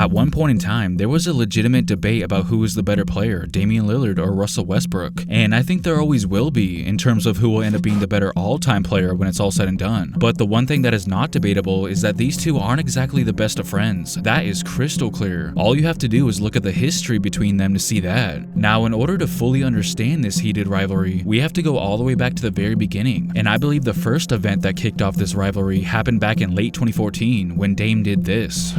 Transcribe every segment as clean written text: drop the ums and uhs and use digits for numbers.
At one point in time, there was a legitimate debate about who was the better player, Damian Lillard or Russell Westbrook, and I think there always will be in terms of who will end up being the better all-time player when it's all said and done. But the one thing that is not debatable is that these two aren't exactly the best of friends. That is crystal clear. All you have to do is look at the history between them to see that. Now, in order to fully understand this heated rivalry, we have to go all the way back to the very beginning, and I believe the first event that kicked off this rivalry happened back in late 2014 when Dame did this.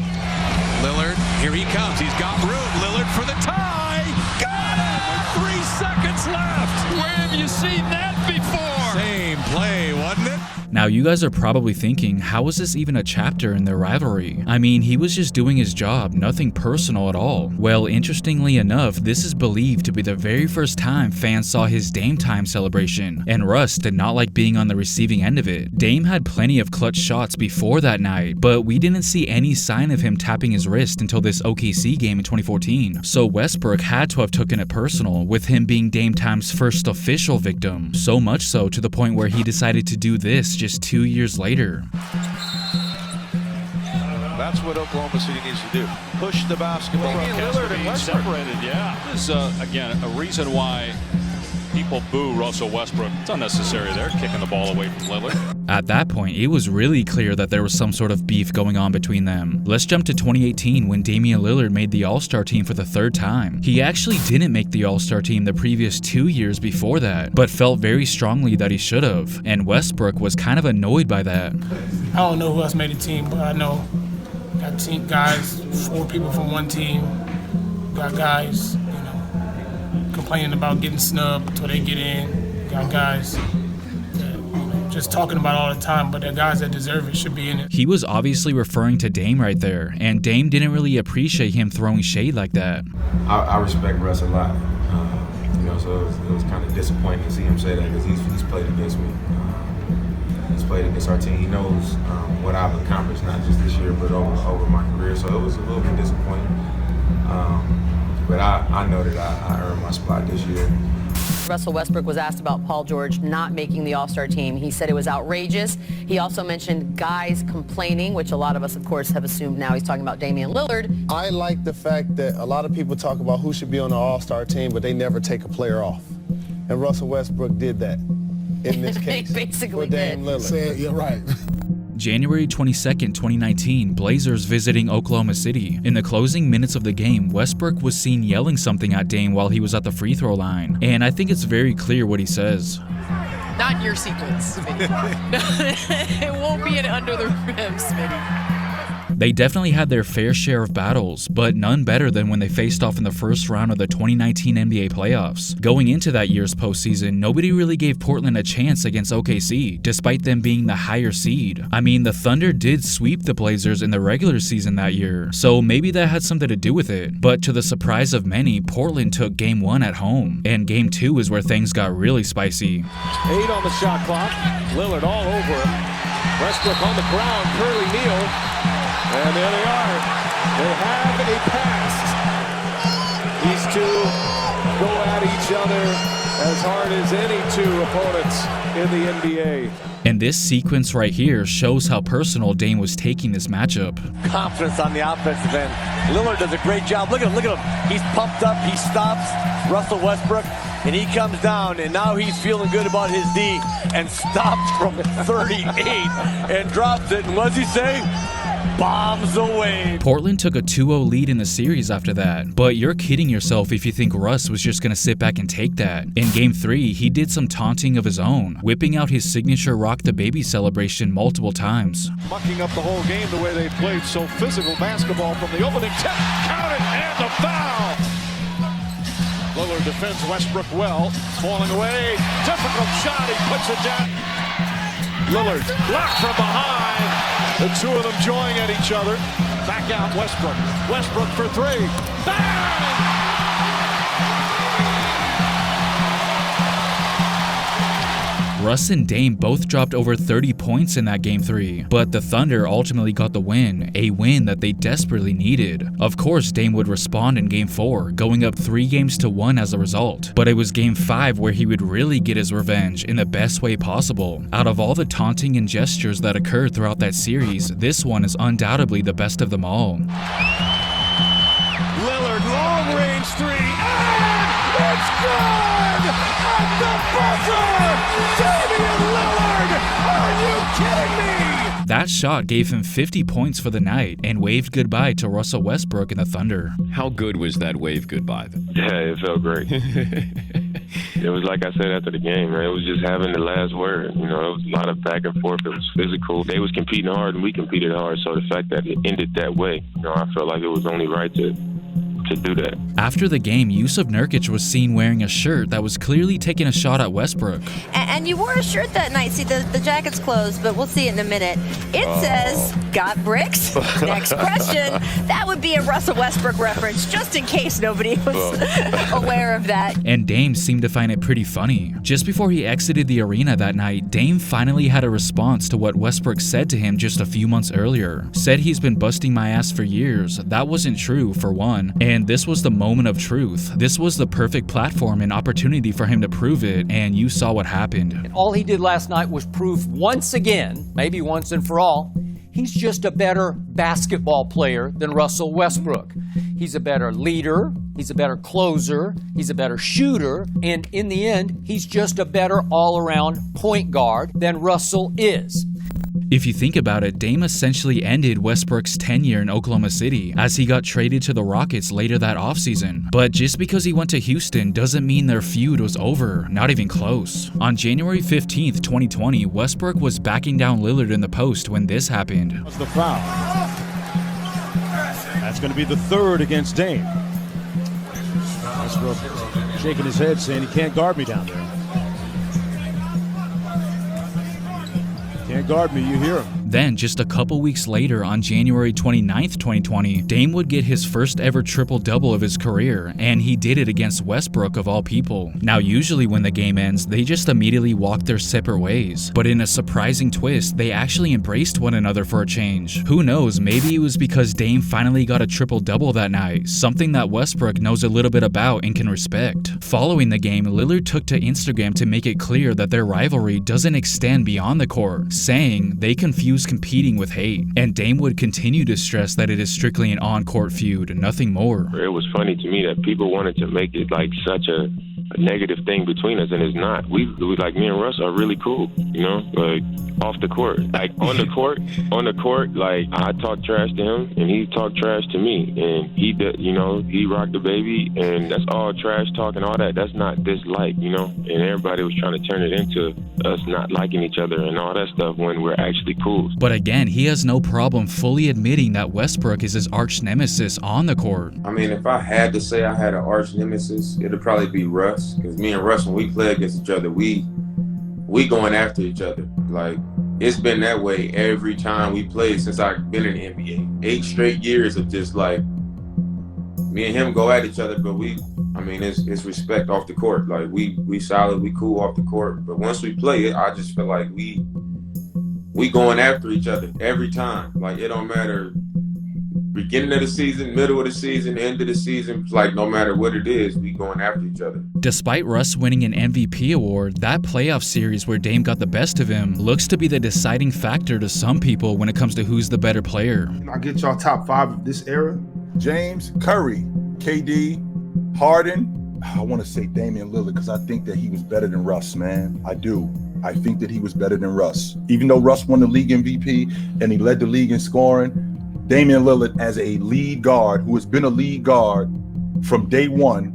Lillard, here he comes. He's got room. Lillard for the tie. Got it! 3 seconds left. Where have you seen that before? Same play, wasn't it? Now, you guys are probably thinking, how is this even a chapter in their rivalry? I mean, he was just doing his job, nothing personal at all. Well, interestingly enough, this is believed to be the very first time fans saw his Dame time celebration, and Russ did not like being on the receiving end of it. Dame had plenty of clutch shots before that night, but we didn't see any sign of him tapping his wrist until this OKC game in 2014. So Westbrook had to have taken it personal, with him being Dame time's first official victim. So much so to the point where he decided to do this just 2 years later. That's what Oklahoma City needs to do. Push the basketball. Lillard and Westbrook separated, yeah. This is, again, a reason why people boo Russell Westbrook. It's unnecessary there, kicking the ball away from Lillard. At that point, it was really clear that there was some sort of beef going on between them. Let's jump to 2018 when Damian Lillard made the All-Star team for the 3rd time. He actually didn't make the All-Star team the previous 2 years before that, but felt very strongly that he should have, and Westbrook was kind of annoyed by that. I don't know who else made the team, but I know got team guys, 4 people from one team, got guys, complaining about getting snubbed until they get in, got guys just talking about it all the time, but the guys that deserve it should be in it. He was obviously referring to Dame right there, and Dame didn't really appreciate him throwing shade like that. I respect Russ a lot, so it was kind of disappointing to see him say that because he's played against me. He's played against our team. He knows what I've accomplished, not just this year, but over my career, so it was a little bit disappointing. But I know that I earned my spot this year. Russell Westbrook was asked about Paul George not making the All-Star team. He said it was outrageous. He also mentioned guys complaining, which a lot of us, of course, have assumed now he's talking about Damian Lillard. I like the fact that a lot of people talk about who should be on the All-Star team, but they never take a player off. And Russell Westbrook did that in this case. He basically with Dame did. Lillard. You're right. January 22nd, 2019, Blazers visiting Oklahoma City. In the closing minutes of the game, Westbrook was seen yelling something at Dame while he was at the free throw line, and I think it's very clear what he says. Not in your sequence, Smitty. It won't be an under the rim, Smitty. They definitely had their fair share of battles, but none better than when they faced off in the first round of the 2019 NBA playoffs. Going into that year's postseason, nobody really gave Portland a chance against OKC, despite them being the higher seed. I mean, the Thunder did sweep the Blazers in the regular season that year, so maybe that had something to do with it. But to the surprise of many, Portland took Game 1 at home, and Game 2 is where things got really spicy. 8 on the shot clock. Lillard all over him. Westbrook on the ground. Curly Neal. And there they are. They have a pass. These two go at each other as hard as any 2 opponents in the NBA. And this sequence right here shows how personal Dame was taking this matchup. Confidence on the offensive end. Lillard does a great job. Look at him. He's pumped up. He stops Russell Westbrook, and he comes down, and now he's feeling good about his D and stops from 38 and drops it. And what does he say? Bombs away. Portland took a 2-0 lead in the series after that, but you're kidding yourself if you think Russ was just gonna sit back and take that. In Game 3, he did some taunting of his own, whipping out his signature Rock the Baby celebration multiple times. Mucking up the whole game the way they played so physical basketball from the opening tip. Count it, and the foul. Lillard defends Westbrook well. Falling away. Difficult shot. He puts it down. Lillard blocked from behind. The 2 of them jawing at each other. Back out Westbrook. Westbrook for 3. Bang! Russ and Dame both dropped over 30 points in that Game 3, but the Thunder ultimately got the win, a win that they desperately needed. Of course, Dame would respond in Game 4, going up 3-1 as a result, but it was Game 5 where he would really get his revenge in the best way possible. Out of all the taunting and gestures that occurred throughout that series, this one is undoubtedly the best of them all. face three, and it's good! At the buzzer! Damian Lillard! Are you kidding me? That shot gave him 50 points for the night and waved goodbye to Russell Westbrook and the Thunder. How good was that wave goodbye then? Yeah, it felt great. It was like I said after the game, man. It was just having the last word. You know, it was a lot of back and forth. It was physical. They was competing hard and we competed hard. So the fact that it ended that way, you know, I felt like it was only right to do that. After the game, Jusuf Nurkic was seen wearing a shirt that was clearly taking a shot at Westbrook. And you wore a shirt that night. See, the jacket's closed, but we'll see it in a minute. It says, got bricks? Next question. That would be a Russell Westbrook reference, just in case nobody was aware of that. And Dame seemed to find it pretty funny. Just before he exited the arena that night, Dame finally had a response to what Westbrook said to him just a few months earlier. Said he's been busting my ass for years. That wasn't true, for one. And this was the moment of truth. This was the perfect platform and opportunity for him to prove it, and you saw what happened. And all he did last night was prove once again, maybe once and for all, he's just a better basketball player than Russell Westbrook. He's a better leader, he's a better closer, he's a better shooter, and in the end, he's just a better all-around point guard than Russell is. If you think about it, Dame essentially ended Westbrook's tenure in Oklahoma City as he got traded to the Rockets later that offseason. But just because he went to Houston doesn't mean their feud was over, not even close. On January 15th, 2020, Westbrook was backing down Lillard in the post when this happened. That's the foul. That's going to be the third against Dame. Westbrook shaking his head saying he can't guard me down there. Can't guard me, you hear him. Then, just a couple weeks later, on January 29th, 2020, Dame would get his first ever triple-double of his career, and he did it against Westbrook of all people. Now, usually when the game ends, they just immediately walk their separate ways. But in a surprising twist, they actually embraced one another for a change. Who knows, maybe it was because Dame finally got a triple-double that night, something that Westbrook knows a little bit about and can respect. Following the game, Lillard took to Instagram to make it clear that their rivalry doesn't extend beyond the court, saying they confuse competing with hate, and Dame would continue to stress that it is strictly an on-court feud, nothing more. It was funny to me that people wanted to make it like such a negative thing between us, and it's not. We like, me and Russ are really cool, you know, like off the court. Like on the court, like I talk trash to him and he talked trash to me, and he did, you know, he rocked the baby, and that's all trash talk and all that. That's not dislike, you know, and everybody was trying to turn it into us not liking each other and all that stuff when we're actually cool. But again, he has no problem fully admitting that Westbrook is his arch nemesis on the court. I mean, if I had to say I had an arch nemesis, it'd probably be Russ. Because me and Russ, when we play against each other, we going after each other. Like, it's been that way every time we play since I've been in the NBA. 8 straight years of just like me and him go at each other, but it's respect off the court. Like we solid, we cool off the court. But once we play it, I just feel like we going after each other every time. Like, it don't matter beginning of the season, middle of the season, end of the season, like no matter what it is, we going after each other. Despite Russ winning an MVP award, that playoff series where Dame got the best of him looks to be the deciding factor to some people when it comes to who's the better player. I'll get y'all top 5 of this era. James, Curry, KD, Harden. I want to say Damian Lillard because I think that he was better than Russ, man. I do. I think that he was better than Russ. Even though Russ won the league MVP and he led the league in scoring, Damian Lillard as a lead guard who has been a lead guard from day one,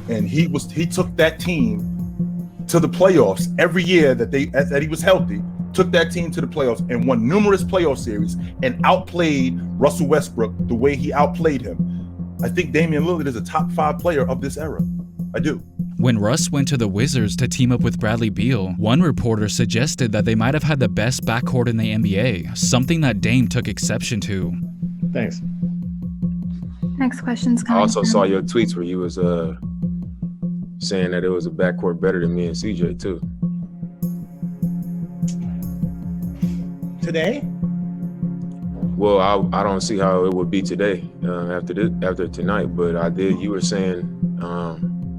and he took that team to the playoffs every year that he was healthy, took that team to the playoffs and won numerous playoff series and outplayed Russell Westbrook the way he outplayed him. I think Damian Lillard is a top 5 player of this era. I do. When Russ went to the Wizards to team up with Bradley Beal, one reporter suggested that they might have had the best backcourt in the NBA, something that Dame took exception to. Thanks. Next question's coming. I also saw your tweets where you was saying that it was a backcourt better than me and CJ too. Today? Well, I don't see how it would be today after tonight, but I did. You were saying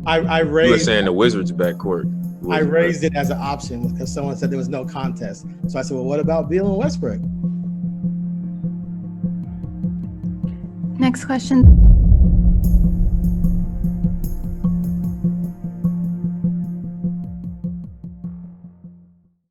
I raised. You were saying the Wizards backcourt. I raised it as an option because someone said there was no contest. So I said, well, what about Beal and Westbrook? Next question.